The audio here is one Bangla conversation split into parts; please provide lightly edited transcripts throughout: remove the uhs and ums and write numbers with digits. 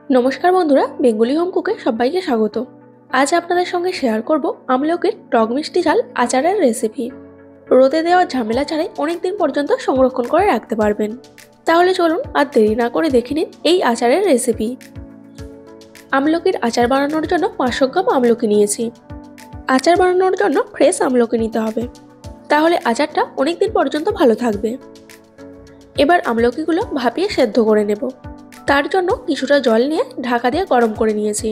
नमस्कार बंधुरा बेंगली होम कुके सबाइके स्वागत। आज आपनादेर संगे शेयर करब আমলকির टक मिष्टि झाल आचारेर रेसिपि। रोदे देওয়ার झमेला छाड़ाई अनेक दिन पर्यन्त संरक्षण करे राखते पारबेन। ताहले चलुन आर देरी ना करे देखे निन এই আচারের रेसिपि। আমলকির আচার বানানোর জন্য 500 গ্রাম আমলকি নিয়েছি। আচার বানানোর জন্য ফ্রেশ আমলকি নিতে হবে, তাহলে আচারটা অনেক দিন পর্যন্ত ভালো থাকবে। এবার আমলকিগুলো ভাপিয়ে সেদ্ধ করে নেব। তার জন্য কিছুটা জল নিয়ে ঢাকা দিয়ে গরম করে নিয়েছি।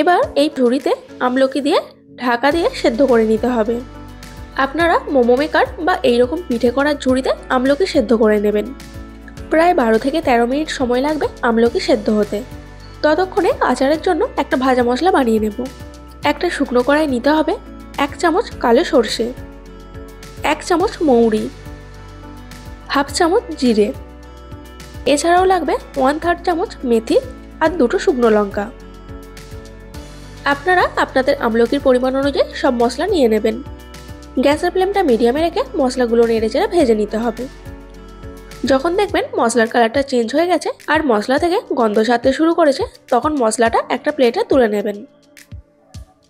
এবার এই ঝুড়িতে আমলকি দিয়ে ঢাকা দিয়ে সেদ্ধ করে নিতে হবে। আপনারা মোমো মেকার বা এই রকম পিঠে করার ঝুড়িতে আমলকি সেদ্ধ করে নেবেন। প্রায় 12 থেকে 13 মিনিট সময় লাগবে আমলকি সেদ্ধ হতে। ততক্ষণে আচারের জন্য একটা ভাজা মশলা বানিয়ে নেব। একটা শুকনো কড়াই নিতে হবে, 1 চামচ কালো সরষে, 1 চামচ মৌরি, হাফ চামচ জিরে, এছাড়াও লাগবে 1/3 চামচ মেথি আর 2টো শুকনো লঙ্কা। আপনারা আপনাদের আমলকির পরিমাণ অনুযায়ী সব মশলা নিয়ে নেবেন। গ্যাসের ফ্লেমটা মিডিয়ামে রেখে মশলাগুলো নেড়েচেড়ে ভেজে নিতে হবে। যখন দেখবেন মশলার কালারটা চেঞ্জ হয়ে গেছে আর মশলা থেকে গন্ধ ছাড়তে শুরু করেছে, তখন মশলাটা একটা প্লেটে তুলে নেবেন।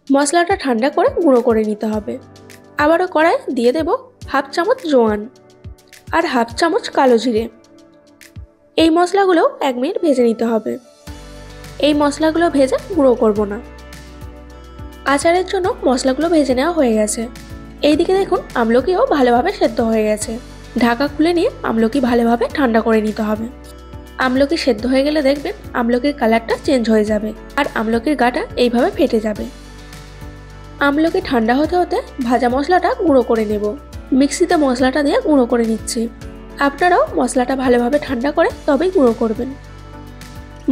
মশলাটা ঠান্ডা করে গুঁড়ো করে নিতে হবে। আবারও কড়াই দিয়ে দেব হাফ চামচ জোয়ান আর হাফ চামচ কালো জিরে। এই মশলাগুলো 1 মিনিট ভেজে নিতে হবে। এই মশলাগুলো ভেজে গুঁড়ো করব না। আচারের জন্য মশলাগুলো ভেজে নেওয়া হয়ে গেছে। এইদিকে দেখুন আমলকিও ভালোভাবে সেদ্ধ হয়ে গেছে। ঢাকা খুলে নিয়ে আমলকি ভালোভাবে ঠান্ডা করে নিতে হবে। আমলকি সেদ্ধ হয়ে গেলে দেখবেন আমলকির কালারটা চেঞ্জ হয়ে যাবে আর আমলকির গাটা এইভাবে ফেটে যাবে। আমলকি ঠান্ডা হতে হতে ভাজা মশলাটা গুঁড়ো করে নেব। মিক্সিতে মশলাটা দিয়ে গুঁড়ো করে নিচ্ছি। আপনারাও মশলাটা ভালোভাবে ঠান্ডা করে তবেই গুঁড়ো করবেন।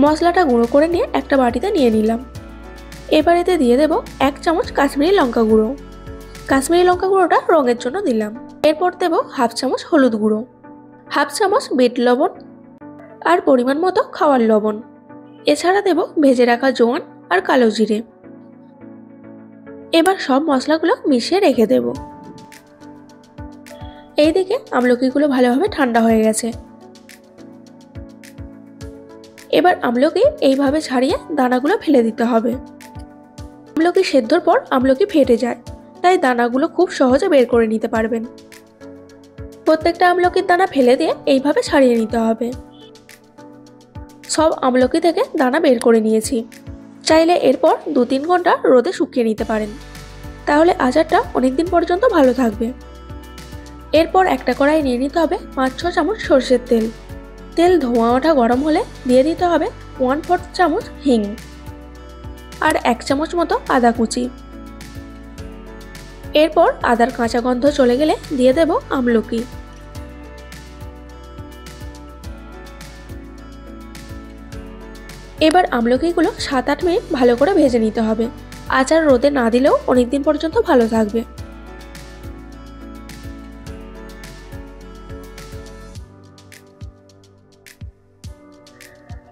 মশলাটা গুঁড়ো করে নিয়ে একটা বাটিতে নিয়ে নিলাম। এবার এতে দিয়ে দেব 1 চামচ কাশ্মীরি লঙ্কা গুঁড়ো। কাশ্মীরি লঙ্কা গুঁড়োটা রঙের জন্য দিলাম। এরপর দেব হাফ চামচ হলুদ গুঁড়ো, হাফ চামচ বিট লবণ আর পরিমাণ মতো খাওয়ার লবণ। এছাড়া দেব ভেজে রাখা জোয়ান আর কালো জিরে। এবার সব মশলাগুলো মিশিয়ে রেখে দেব। এইদিকে আমলকিগুলো ভালোভাবে ঠান্ডা হয়ে গেছে। এবার আমলকি এইভাবে ছাড়িয়ে দানাগুলো ফেলে দিতে হবে। আমলকি সেদ্ধর পর আমলকি ফেটে যায়, তাই দানাগুলো খুব সহজে বের করে নিতে পারবেন। প্রত্যেকটা আমলকির দানা ফেলে দিয়ে এইভাবে ছাড়িয়ে নিতে হবে। সব আমলকি থেকে দানা বের করে নিয়েছি। চাইলে এরপর 2-3 ঘন্টা রোদে শুকিয়ে নিতে পারেন, তাহলে আচারটা অনেকদিন পর্যন্ত ভালো থাকবে। এরপর একটা কড়াই নিয়ে নিতে হবে 5-6 চামচ সরষের তেল। তেল ধোঁয়া ওঠা গরম হলে দিয়ে দিতে হবে 1/4 চামচ হিং আর 1 চামচ মতো আদা কুচি। এরপর আদার কাঁচা গন্ধ চলে গেলে দিয়ে দেব আমলকি। এবার আমলকিগুলো 7-8 মিনিট ভালো করে ভেজে নিতে হবে। আচার রোদে না দিলেও অনেকদিন পর্যন্ত ভালো থাকবে।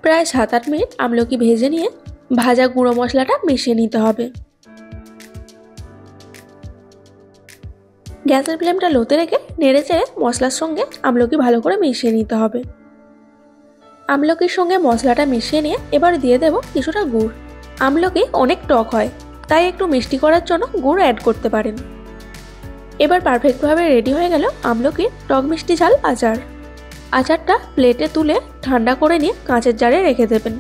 প্রায় 7-8 মিনিট আমলকি ভেজে নিয়ে ভাজা গুঁড়ো মশলাটা মিশিয়ে নিতে হবে। গ্যাসের ফ্লেমটা লোতে রেখে নেড়েচেড়ে মশলার সঙ্গে আমলকি ভালো করে মিশিয়ে নিতে হবে। আমলকির সঙ্গে মশলাটা মিশিয়ে নিয়ে এবার দিয়ে দেব কিছুটা গুড়। আমলকি অনেক টক হয়, তাই একটু মিষ্টি করার জন্য গুড় অ্যাড করতে পারেন। এবার পারফেক্টভাবে রেডি হয়ে গেল আমলকির টক মিষ্টি ঝাল আচার। আচারটা প্লেটে তুলে ঠান্ডা করে নিয়ে কাঁচের জারে রেখে দেবেন।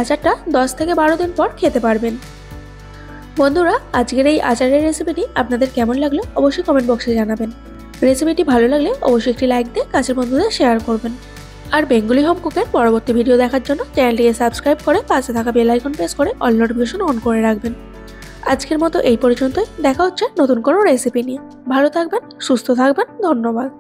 আচারটা 10 থেকে 12 দিন পর খেতে পারবেন। বন্ধুরা, আজকের এই আচারের রেসিপিটি আপনাদের কেমন লাগলো অবশ্যই কমেন্ট বক্সে জানাবেন। রেসিপিটি ভালো লাগলে অবশ্যই একটি লাইক দিয়ে কাছের বন্ধুদের শেয়ার করবেন। আর বেঙ্গলি হোম কুকের পরবর্তী ভিডিও দেখার জন্য চ্যানেলটিকে সাবস্ক্রাইব করে পাশে থাকা বেল আইকন প্রেস করে অল নোটিফিকেশন অন করে রাখবেন। আজকের মতো এই পর্যন্তই। দেখা হচ্ছে নতুন কোনো রেসিপি নিয়ে। ভালো থাকবেন, সুস্থ থাকবেন। ধন্যবাদ।